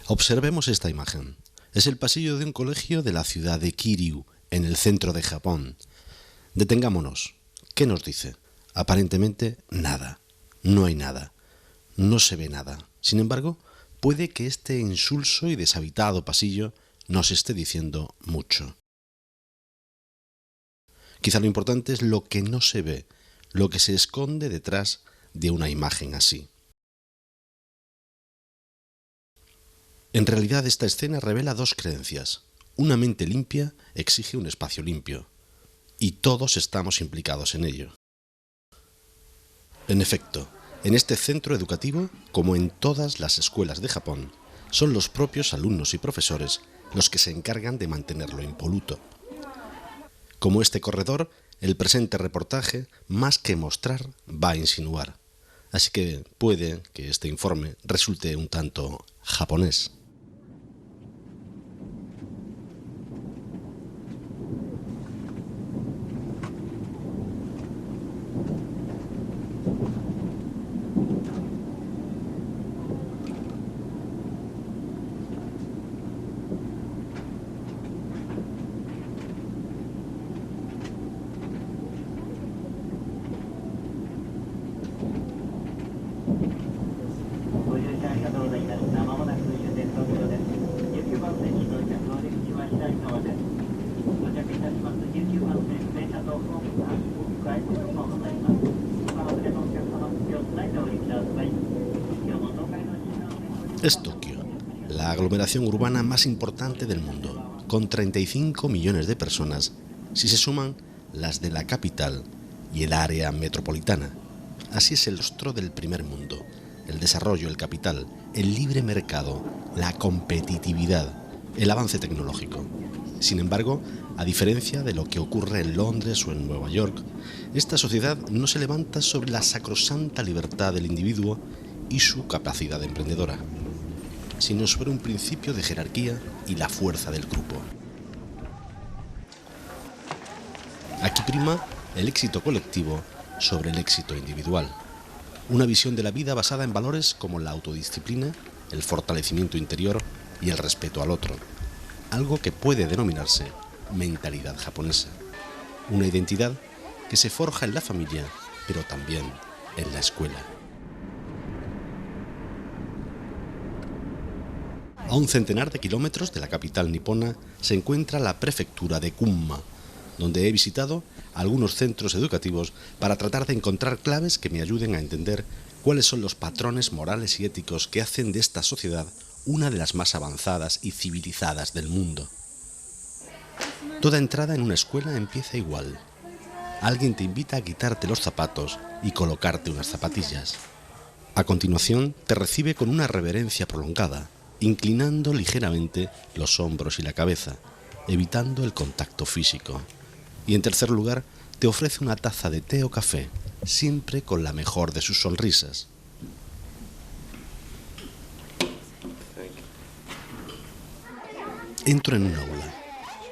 Observemos esta imagen. Es el pasillo de un colegio de la ciudad de Kiryu, en el centro de Japón. Detengámonos. ¿Qué nos dice? Aparentemente nada. No hay nada. No se ve nada. Sin embargo, puede que este insulso y deshabitado pasillo nos esté diciendo mucho. Quizá lo importante es lo que no se ve, lo que se esconde detrás de una imagen así. En realidad, esta escena revela dos creencias. Una mente limpia exige un espacio limpio, y todos estamos implicados en ello. En efecto, en este centro educativo, como en todas las escuelas de Japón, son los propios alumnos y profesores los que se encargan de mantenerlo impoluto. Como este corredor, el presente reportaje, más que mostrar, va a insinuar. Así que puede que este informe resulte un tanto japonés. Es Tokio, la aglomeración urbana más importante del mundo, con 35 millones de personas, si se suman las de la capital y el área metropolitana. Así es el rostro del primer mundo, el desarrollo, el capital, el libre mercado, la competitividad, el avance tecnológico. Sin embargo, a diferencia de lo que ocurre en Londres o en Nueva York, esta sociedad no se levanta sobre la sacrosanta libertad del individuo y su capacidad emprendedora, sino sobre un principio de jerarquía y la fuerza del grupo. Aquí prima el éxito colectivo sobre el éxito individual. Una visión de la vida basada en valores como la autodisciplina, el fortalecimiento interior y el respeto al otro. Algo que puede denominarse mentalidad japonesa. Una identidad que se forja en la familia, pero también en la escuela. A un centenar de kilómetros de la capital nipona se encuentra la prefectura de Gunma, donde he visitado algunos centros educativos para tratar de encontrar claves que me ayuden a entender cuáles son los patrones morales y éticos que hacen de esta sociedad una de las más avanzadas y civilizadas del mundo. Toda entrada en una escuela empieza igual. Alguien te invita a quitarte los zapatos y colocarte unas zapatillas. A continuación, te recibe con una reverencia prolongada, inclinando ligeramente los hombros y la cabeza, evitando el contacto físico. Y en tercer lugar, te ofrece una taza de té o café, siempre con la mejor de sus sonrisas. Entro en un aula.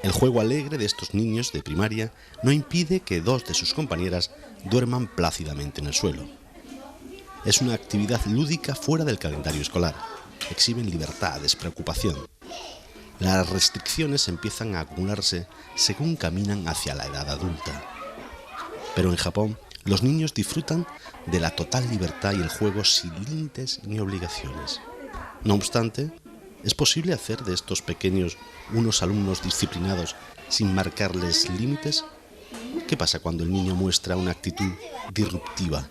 El juego alegre de estos niños de primaria no impide que dos de sus compañeras duerman plácidamente en el suelo. Es una actividad lúdica fuera del calendario escolar. Exhiben libertad, despreocupación. Las restricciones empiezan a acumularse según caminan hacia la edad adulta. Pero en Japón, los niños disfrutan de la total libertad y el juego sin límites ni obligaciones. No obstante, ¿es posible hacer de estos pequeños unos alumnos disciplinados sin marcarles límites? ¿Qué pasa cuando el niño muestra una actitud disruptiva?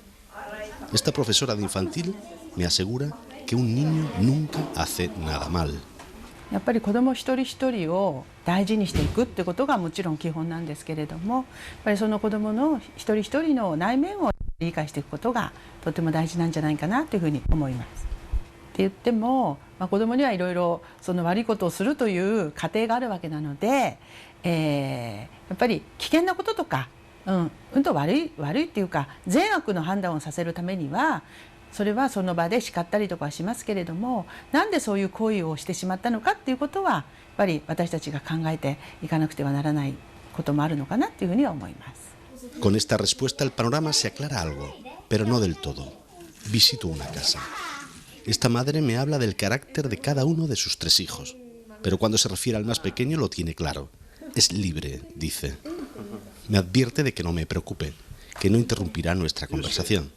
Esta profesora de infantil me asegura que un niño nunca hace nada mal. やっぱり子ども一人一人を大事にしていくってことがもちろん基本なんですけれども、やっぱりその子どもの一人一人の内面を理解していくことがとても大事なんじゃないかなというふうに思います。って言っても、子どもにはいろいろその悪いことをするという過程があるわけなので、やっぱり危険なこととか、うんと悪いっていうか善悪の判断をさせるためには。それはその場で叱ったりとかはしますけれども、なんでそういう行為をしてしまったのかっていうことはやっぱり私たちが考えていかなくてはならないこともあるのかなっていうふうには思います。Con esta respuesta el panorama se aclara algo, pero no del todo. Visito una casa. Esta madre me habla del carácter de cada uno de sus 3 hijos, pero cuando se refiere al más pequeño lo tiene claro. Es libre, dice. Me advierte de que no me preocupe, que no interrumpirá nuestra conversación.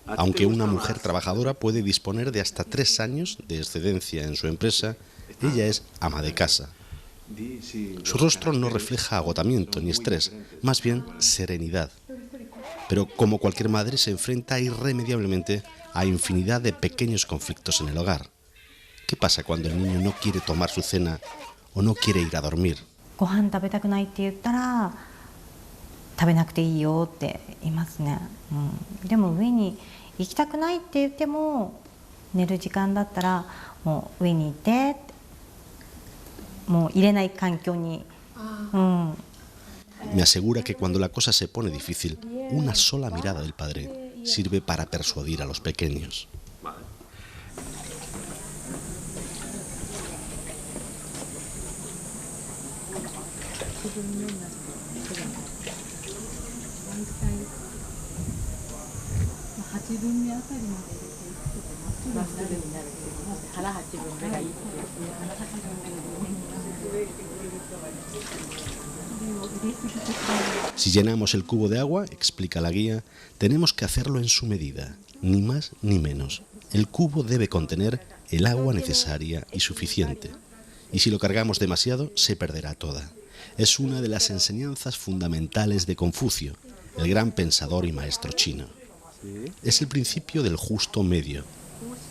Aunque una mujer trabajadora puede disponer de hasta 3 años de excedencia en su empresa, ella es ama de casa. Su rostro no refleja agotamiento ni estrés, más bien serenidad. Pero como cualquier madre se enfrenta irremediablemente a infinidad de pequeños conflictos en el hogar. ¿Qué pasa cuando el niño no quiere tomar su cena o no quiere ir a dormir? ご飯食べたくないって言ったら食べなくていいよって言いますね、でも上に行きたくないって言っても寝る時間だったらもう上に行ってってもう入れない環境に、Me asegura que cuando la cosa se pone difícil, una sola mirada del padre sirve para persuadir a los pequeños. Si llenamos el cubo de agua, explica la guía, tenemos que hacerlo en su medida, ni más ni menos. El cubo debe contener el agua necesaria y suficiente. Y si lo cargamos demasiado, se perderá toda. Es una de las enseñanzas fundamentales de Confucio, el gran pensador y maestro chino. Es el principio del justo medio.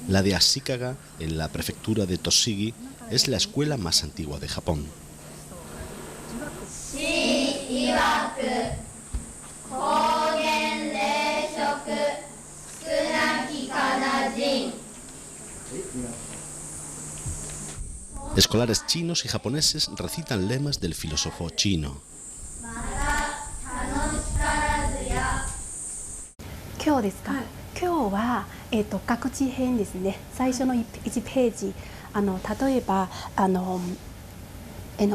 La de Ashikaga, en la prefectura de Toshigi, es la escuela más antigua de Japón. Escolares chinos y japoneses recitan lemas del filósofo chino. 今日ですか、今日は、各地編ですね。最初の1ページ、例えば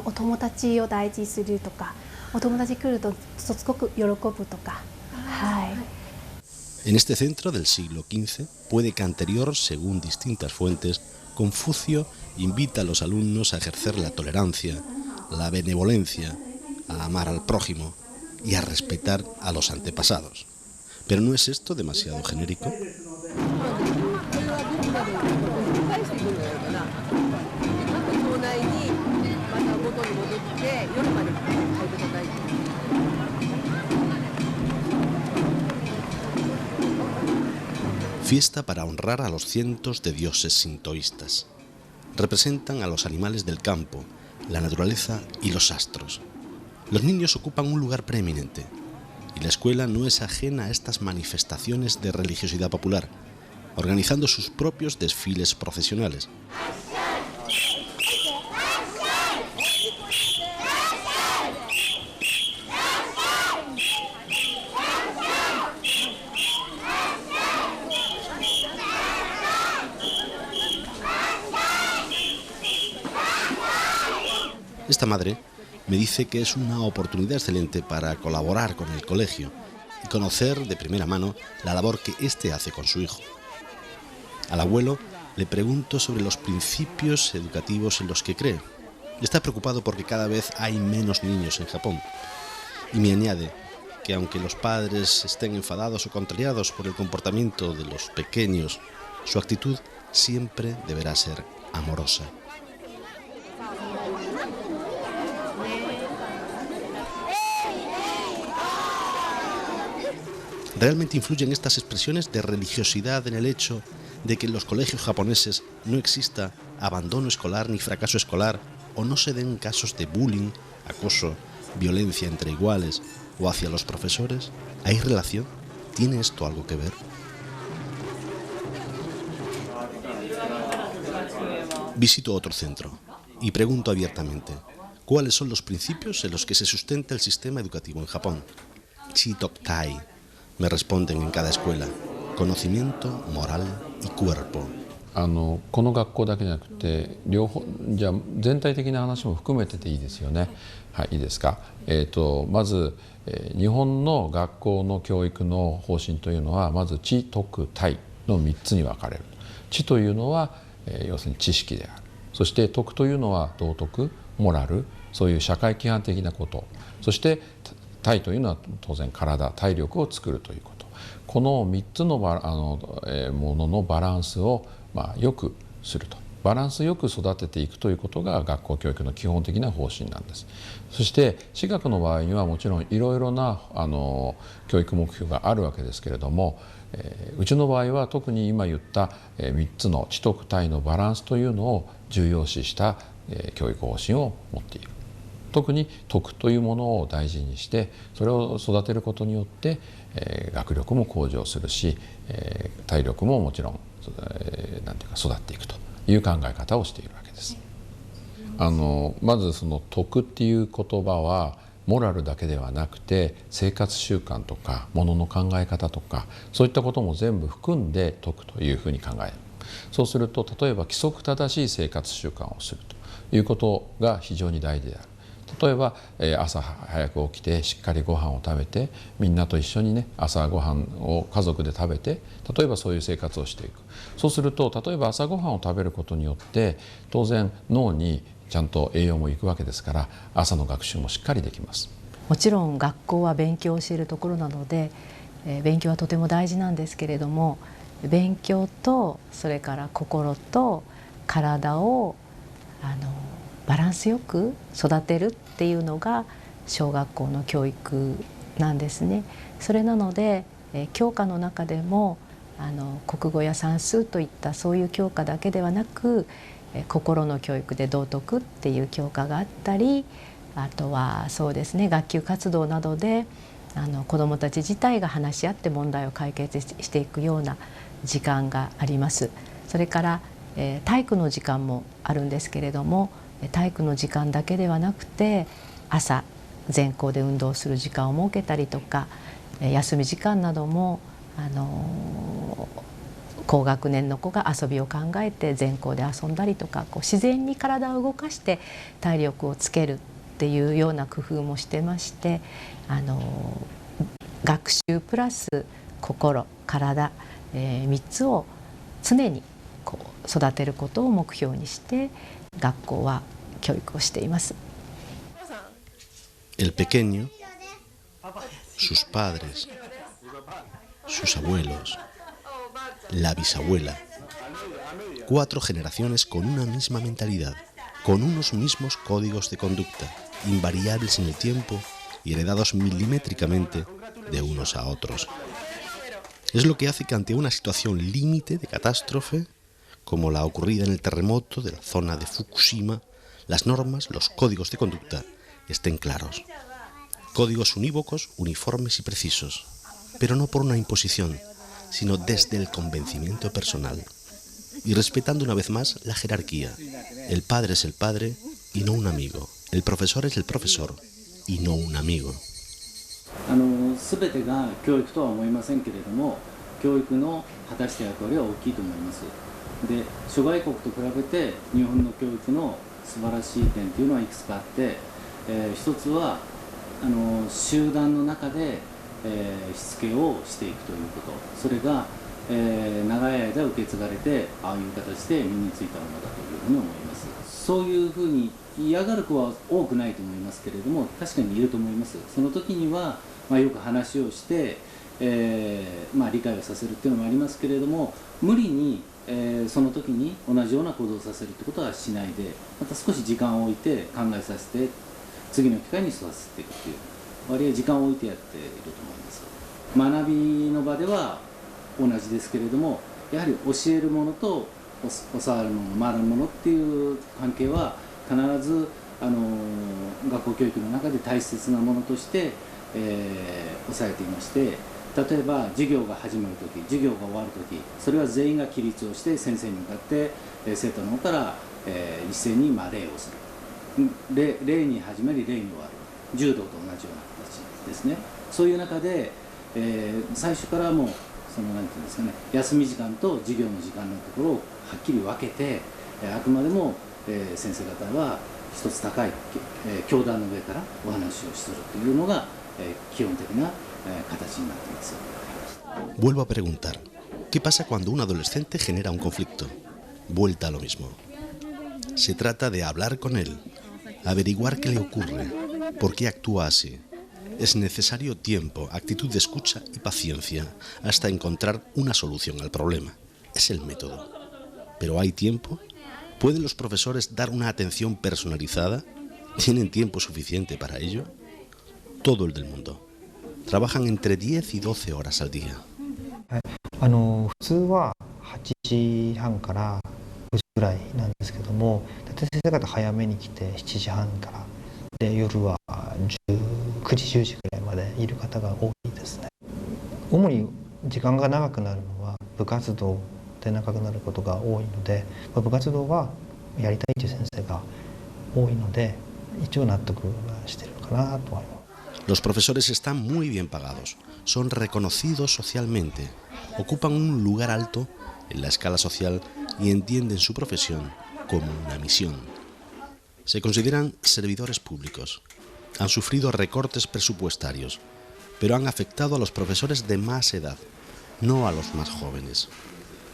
お友達を大事にするとか、お友達来るとすごく喜ぶとか、はい。En este centro del siglo XV, puede que anterior, según distintas fuentes, Confucio invita a los alumnos a ejercer la tolerancia, la benevolencia, a amar al prójimo y a respetar a los antepasados. ¿Pero no es esto demasiado genérico? Fiesta para honrar a los cientos de dioses sintoístas. Representan a los animales del campo, la naturaleza y los astros. Los niños ocupan un lugar preeminente, y la escuela no es ajena a estas manifestaciones de religiosidad popular, organizando sus propios desfiles procesionales. Esta madre me dice que es una oportunidad excelente para colaborar con el colegio y conocer de primera mano la labor que éste hace con su hijo. Al abuelo le pregunto sobre los principios educativos en los que cree. Está preocupado porque cada vez hay menos niños en Japón. Y me añade que aunque los padres estén enfadados o contrariados por el comportamiento de los pequeños, su actitud siempre deberá ser amorosa. ¿Realmente influyen estas expresiones de religiosidad en el hecho de que en los colegios japoneses no exista abandono escolar ni fracaso escolar o no se den casos de bullying, acoso, violencia entre iguales o hacia los profesores? ¿Hay relación? ¿Tiene esto algo que ver? Visito otro centro y pregunto abiertamente, ¿cuáles son los principios en los que se sustenta el sistema educativo en Japón? Chitoktai. Me responden en cada escuela, conocimiento, moral y cuerpo. この学校だけじゃなくて両方じゃあ全体的な話も含めてでいいですよね。はい、いいですか。まず、日本の学校の教育の方針というのはまず知徳体の3つに分かれる。知というのは、要するに知識である。そして徳というのは道徳、モラル、そういう社会規範的なこと。そして体というのは当然体、体力を作るということ。この3つのもののバランスをよくすると。バランスよく育てていくということが学校教育の基本的な方針なんです。そして私学の場合にはもちろんいろいろな教育目標があるわけですけれども、うちの場合は特に今言った3つの知徳体のバランスというのを重要視した教育方針を持っている。特に徳というものを大事にしてそれを育てることによって学力も向上するし体力ももちろんなんていうか育っていくという考え方をしているわけです。まずその徳っていう言葉はモラルだけではなくて生活習慣とかものの考え方とかそういったことも全部含んで徳というふうに考える。そうすると例えば規則正しい生活習慣をするということが非常に大事である。例えば朝早く起きてしっかりご飯を食べてみんなと一緒にね朝ご飯を家族で食べて例えばそういう生活をしていく。そうすると例えば朝ご飯を食べることによって当然脳にちゃんと栄養もいくわけですから朝の学習もしっかりできます。もちろん学校は勉強を教えるところなので勉強はとても大事なんですけれども勉強とそれから心と体をバランスよく育てるっていうのが小学校の教育なんですね。それなので教科の中でも国語や算数といったそういう教科だけではなく心の教育で道徳っていう教科があったりあとはそうですね学級活動などで子どもたち自体が話し合って問題を解決していくような時間があります。それから体育の時間もあるんですけれども体育の時間だけではなくて朝全校で運動する時間を設けたりとか休み時間なども高学年の子が遊びを考えて全校で遊んだりとか自然に体を動かして体力をつけるっていうような工夫もしてまして学習プラス心体、3つを常に育てることを目標にして学校は教育をしています。El pequeño, sus padres, sus abuelos, la bisabuela, 4 generaciones con una misma mentalidad, con unos mismos códigos de conducta, invariables en el tiempo y heredados milimétricamente de unos a otros. Es lo que hace que ante una situación límite de catástrofe, como la ocurrida en el terremoto de la zona de Fukushima, las normas, los códigos de conducta estén claros. Códigos unívocos, uniformes y precisos, pero no por una imposición, sino desde el convencimiento personal. Y respetando una vez más la jerarquía. El padre es el padre y no un amigo. El profesor es el profesor y no un amigo. 全てが教育とは思いませんけれども、教育の果たした役割は大きいと思います。で、諸外国と比べて日本の教育の素晴らしい点というのはいくつかあって、一つは集団の中で、しつけをしていくということ、それが、長い間受け継がれてああいう形で身についたものだというふうに思います。そういうふうに嫌がる子は多くないと思いますけれども、確かにいると思います。その時には、よく話をして、理解をさせるっていうのもありますけれども、無理に、その時に同じような行動をさせるってことはしないで、また少し時間を置いて考えさせて次の機会に育てていくっていう割合時間を置いてやっていると思います。学びの場では同じですけれども、やはり教えるものと教わるもの、学ぶものっていう関係は必ず学校教育の中で大切なものとして、抑えていまして、例えば授業が始まるとき、授業が終わるとき、それは全員が起立をして先生に向かって、生徒の方から、一斉に礼をする。礼に始まり礼に終わる。柔道と同じような形ですね。そういう中で、最初からもうなんていうんですかね、休み時間と授業の時間のところをはっきり分けて、あくまでも、先生方は一つ高い、教壇の上からお話をするというのが、基本的な形になっています。Vuelvo a preguntar, ¿Qué pasa cuando un adolescente genera un conflicto? Vuelta a lo mismo. Se trata de hablar con él, averiguar qué le ocurre, por qué actúa así. Es necesario tiempo, actitud de escucha y paciencia hasta encontrar una solución al problema. Es el método. ¿Pero hay tiempo? ¿Pueden los profesores dar una atención personalizada? ¿Tienen tiempo suficiente para ello? Todo el del mundo. Trabajan entre 10 y 12 horas al día. 普通は8時半から9時ぐらいなんですけども、大体先生方早めに来て7時半からで、夜は9時10時ぐらいまでいる方が多いですね。主に時間が長くなるのは部活動で長くなることが多いので、部活動はやりたいという先生が多いので、一応納得はしているのかなと思います。 Los profesores están muy bien pagados, son reconocidos socialmente, ocupan un lugar alto en la escala social y entienden su profesión como una misión. Se consideran servidores públicos, han sufrido recortes presupuestarios, pero han afectado a los profesores de más edad, no a los más jóvenes.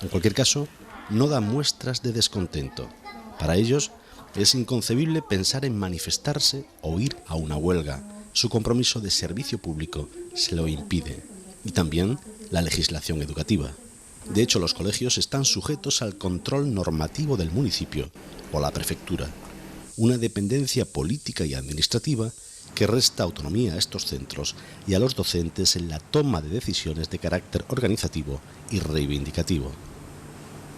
En cualquier caso, no dan muestras de descontento. Para ellos es inconcebible pensar en manifestarse o ir a una huelga. Su compromiso de servicio público se lo impide, y también la legislación educativa. De hecho, los colegios están sujetos al control normativo del municipio o la prefectura, una dependencia política y administrativa que resta autonomía a estos centros y a los docentes en la toma de decisiones de carácter organizativo y reivindicativo.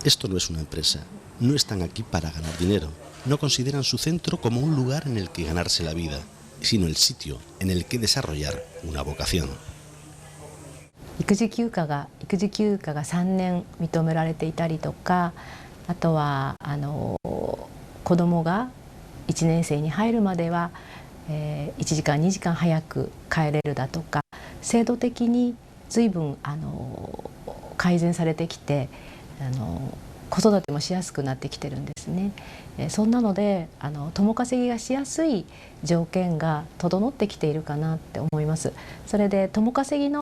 Esto no es una empresa, no están aquí para ganar dinero, no consideran su centro como un lugar en el que ganarse la vida, sino el sitio en el que desarrollar una vocación. 育児休暇が3年認められていたりとか、あとは子どもが1年生に入るまでは、1時間2時間早く帰れるだとか、制度的に随分改善されてきて、子育てもしやすくなってきてるんですね。そんなので共稼ぎがしやすい条件が整ってきているかなって思います。それで共稼ぎの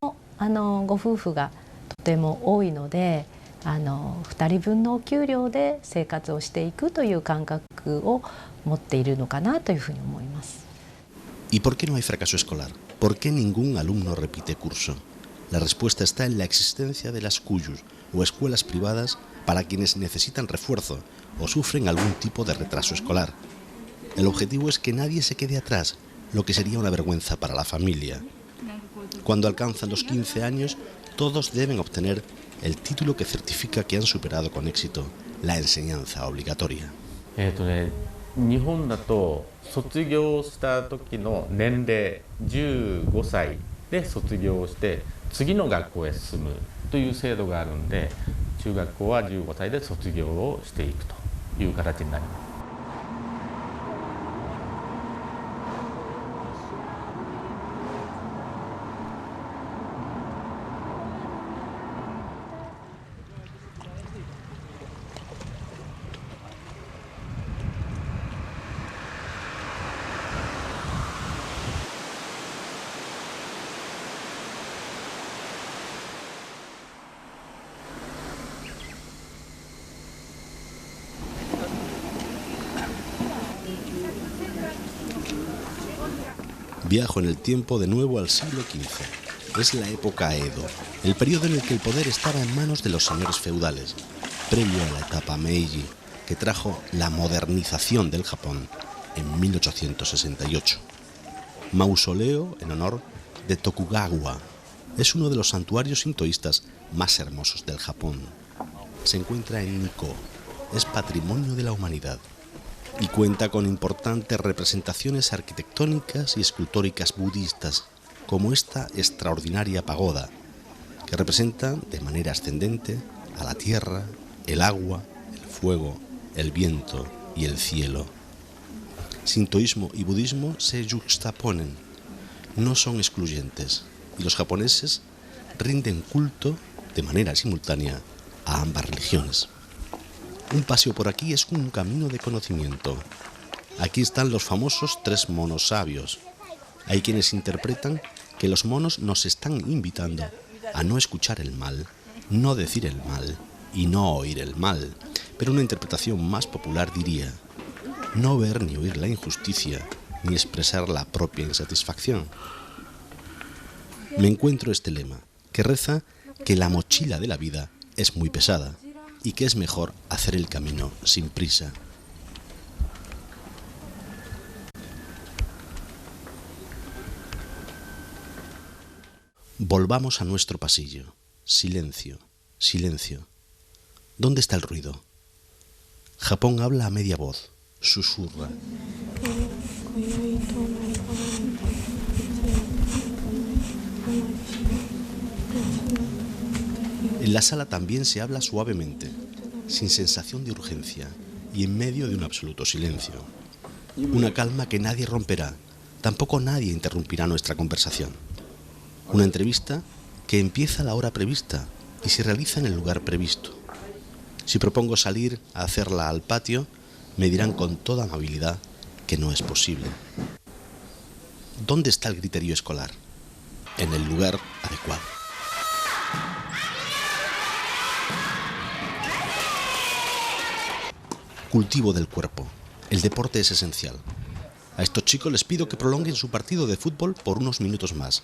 ご夫婦がとても多いので、2人分のお給料で生活をしていくという感覚を持っているのかなというふうに思います。¿Y por qué no hay fracaso escolar? ¿Por qué ningún alumno repite curso? La respuesta está en la existencia de las cuyus o escuelas privadas para quienes necesitan refuerzo o sufren algún tipo de retraso escolar. El objetivo es que nadie se quede atrás, lo que sería una vergüenza para la familia. Cuando alcanzan los 15 años, todos deben obtener el título que certifica que han superado con éxito la enseñanza obligatoria. 日本だと卒業した時の年齢15歳で卒業して次の学校へ進むという制度があるんで、中学校は15歳で卒業をしていくという形になります。 Viajo en el tiempo de nuevo al siglo XV. Es la época Edo, el periodo en el que el poder estaba en manos de los señores feudales, previo a la etapa Meiji, que trajo la modernización del Japón en 1868. Mausoleo en honor de Tokugawa. Es uno de los santuarios sintoístas más hermosos del Japón. Se encuentra en Nikko. Es patrimonio de la humanidad y cuenta con importantes representaciones arquitectónicas y escultóricas budistas, como esta extraordinaria pagoda, que representa de manera ascendente a la tierra, el agua, el fuego, el viento y el cielo. Sintoísmo y budismo se yuxtaponen, no son excluyentes, y los japoneses rinden culto de manera simultánea a ambas religiones. Un paseo por aquí es un camino de conocimiento. Aquí están los famosos 3 monos sabios. Hay quienes interpretan que los monos nos están invitando a no escuchar el mal no decir el mal y no oír el mal, pero una interpretación más popular diría: no ver ni oír la injusticia, ni expresar la propia insatisfacción. Me encuentro este lema, que reza que la mochila de la vida es muy pesada y que es mejor hacer el camino sin prisa. Volvamos a nuestro pasillo. Silencio, silencio. ¿Dónde está el ruido? Japón habla a media voz, susurra. En la sala también se habla suavemente, sin sensación de urgencia y en medio de un absoluto silencio. Una calma que nadie romperá, tampoco nadie interrumpirá nuestra conversación. Una entrevista que empieza a la hora prevista y se realiza en el lugar previsto. Si propongo salir a hacerla al patio, me dirán con toda amabilidad que no es posible. ¿Dónde está el griterío escolar? En el lugar adecuado. Cultivo del cuerpo. El deporte es esencial. A estos chicos les pido que prolonguen su partido de fútbol por unos minutos más.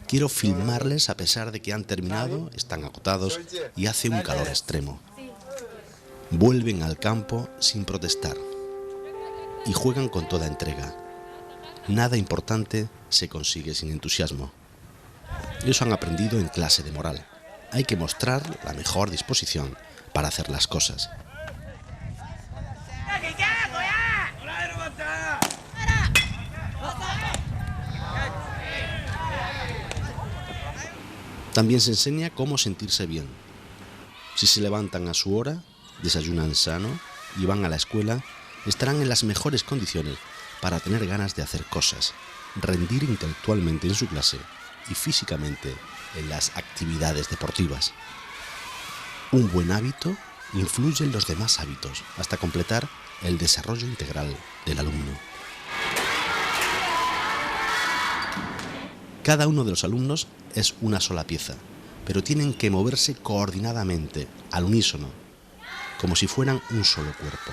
Quiero filmarles a pesar de que han terminado, están agotados y hace un calor extremo. Vuelven al campo sin protestar y juegan con toda entrega. Nada importante se consigue sin entusiasmo. Eso han aprendido en clase de moral. Hay que mostrar la mejor disposición para hacer las cosas. También se enseña cómo sentirse bien. Si se levantan a su hora, desayunan sano y van a la escuela, estarán en las mejores condiciones para tener ganas de hacer cosas, rendir intelectualmente en su clase y físicamente en las actividades deportivas. Un buen hábito influye en los demás hábitos hasta completar el desarrollo integral del alumno. Cada uno de los alumnos es una sola pieza, pero tienen que moverse coordinadamente, al unísono, como si fueran un solo cuerpo.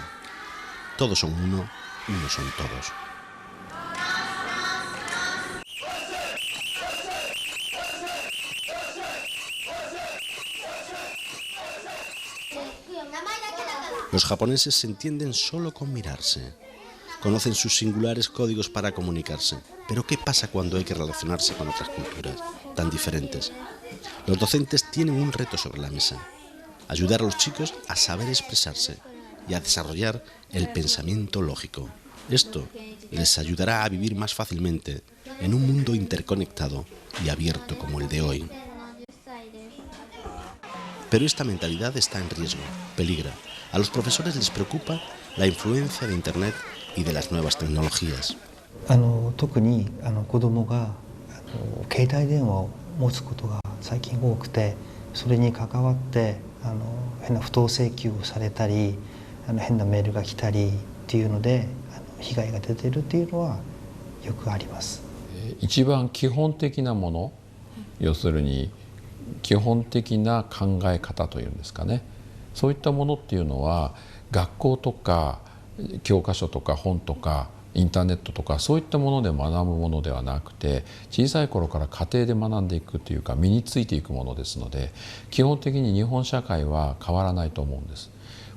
Todos son uno, uno son todos. Los japoneses se entienden solo con mirarse. Conocen sus singulares códigos para comunicarse. Pero ¿qué pasa cuando hay que relacionarse con otras culturas tan diferentes? Los docentes tienen un reto sobre la mesa: ayudar a los chicos a saber expresarse y a desarrollar el pensamiento lógico. Esto les ayudará a vivir más fácilmente en un mundo interconectado y abierto como el de hoy. Pero esta mentalidad está en riesgo, peligra. A los profesores les preocupa la influencia de Internet y de las nuevas tecnologías. 特に子どもが携帯電話を持つことが最近多くて、それに関わって変な不当請求をされたり、変なメールが来たりっていうので被害が出ているっていうのはよくあります。一番基本的なもの、要するに基本的な考え方というんですかね、そういったものっていうのは学校とか教科書とか本とかインターネットとかそういったもので学ぶものではなくて、小さい頃から家庭で学んでいくというか身についていくものですので、基本的に日本社会は変わらないと思うんです。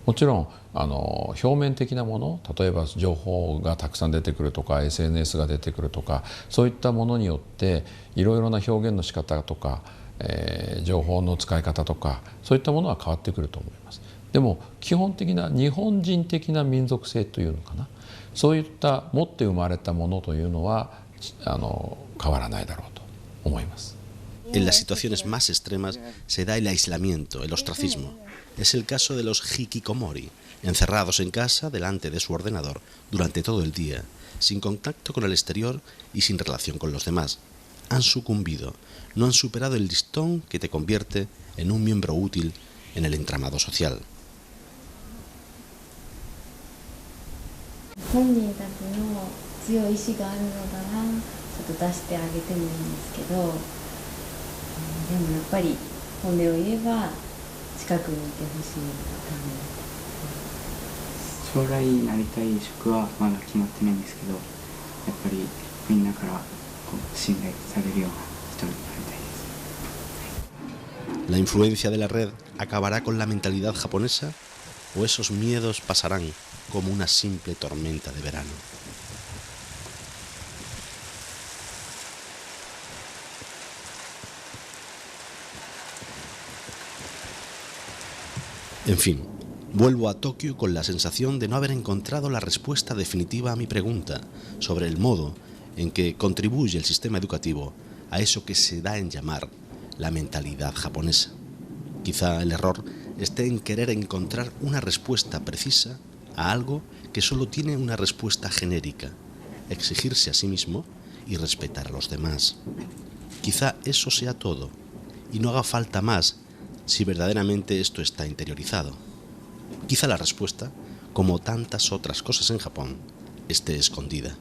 もちろん表面的なもの、例えば情報がたくさん出てくるとか SNS が出てくるとか、そういったものによっていろいろな表現の仕方とか、情報の使い方とかそういったものは変わってくると思います。でも基本的な日本人的な民族性というのかな、そういった持って生まれたものというのは変わらないだろうと思います。En las situaciones más extremas se da el aislamiento, el ostracismo. Es el caso de los hikikomori, encerrados en casa delante de su ordenador durante todo el día, sin contacto con el exterior y sin relación con los demás. Han sucumbido, no han superado el listón que te convierte en un miembro útil en el entramado social. 本人たちの強い意志があるのならちょっと出してあげてもいいんですけど、でもやっぱり本音を言えば近くにいてほしいために。将来なりたい職はまだ決まってないんですけど、やっぱりみんなから信頼されるような人になりたいです。¿La influencia de la red acabará con la mentalidad japonesa o esos miedos pasarán como una simple tormenta de verano? En fin, vuelvo a Tokio con la sensación de no haber encontrado la respuesta definitiva a mi pregunta sobre el modo en que contribuye el sistema educativo a eso que se da en llamar la mentalidad japonesa. Quizá el error esté en querer encontrar una respuesta precisa a algo que solo tiene una respuesta genérica, exigirse a sí mismo y respetar a los demás. Quizá eso sea todo y no haga falta más si verdaderamente esto está interiorizado. Quizá la respuesta, como tantas otras cosas en Japón, esté escondida.